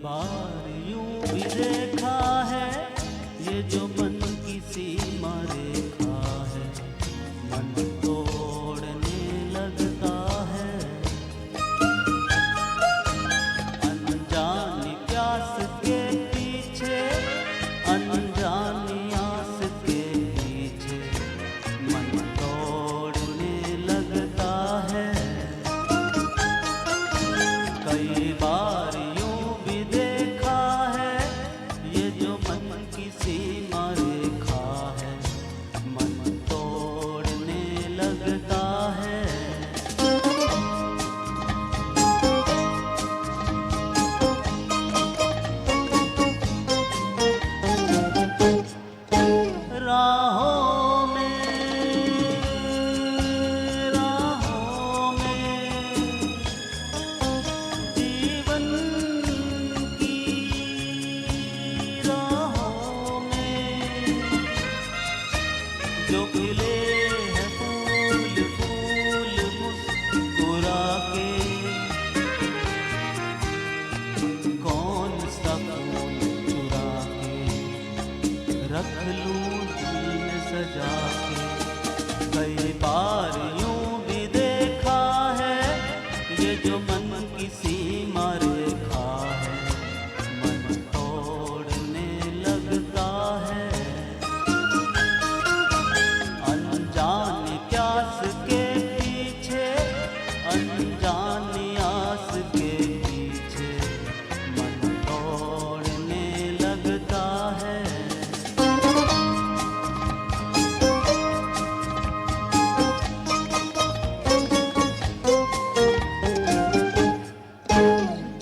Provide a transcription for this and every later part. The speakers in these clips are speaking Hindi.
बार यूं भी देखा है, ये जो मन की सीमा रेखा है, मन तोड़ने लगता है। अनजानी प्यास के पीछे, अनजानी आस के पीछे, मन तोड़ने लगता है। कई बार यूं भी देखा है, ये जो मन की सीमा रेखा है, मन तोड़ने लगता है। राहों में जीवन की राहों में जो खिले हैं फूल फूल मुस्कुरा के, कौन सा फूल चुरा के रख लूं दिल में सजा के। कई बार यूं भी देखा है, ये जो मन की सीमा रेखा है, मन तोड़ने लगता है। अनजानी प्यास के पीछे, अनजानी आस के पीछे, मन तोड़ने लगता है।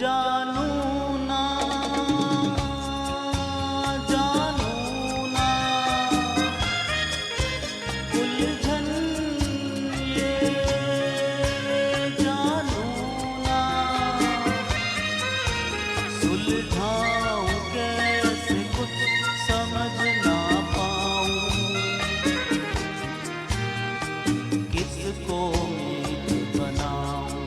जानू ना, जानू ना, उलझन ये जानू ना, सुलझाऊं कैसे कुछ समझ ना पाऊं, किसको मीत बनाऊं,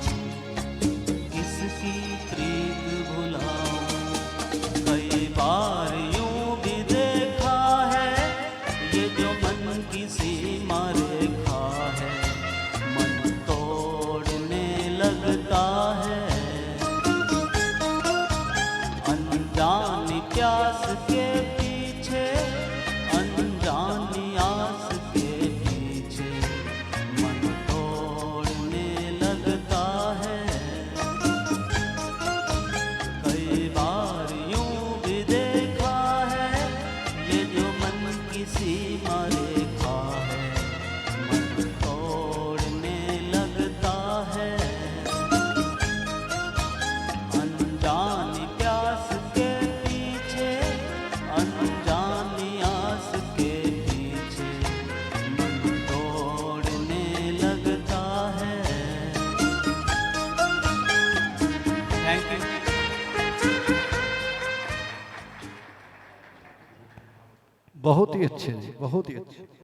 किसकी प्रीत भुलाऊं। कई बार यूं भी देखा है, ये जो मन की सीमा रेखा है, मन तोड़ने लगता है। अनजानी प्यास के पीछे, अनजानी आस के पीछे, मन तोड़ने लगता है। कई बार यूं भी देखा है, ये जो मन की सीमा रेखा है, मन तोड़ने लगता है। अनजानी प्यास के पीछे, अनजानी आस के पीछे, मन तोड़ने लगता है। Thank you. बहुत ही अच्छे जी, बहुत ही अच्छे।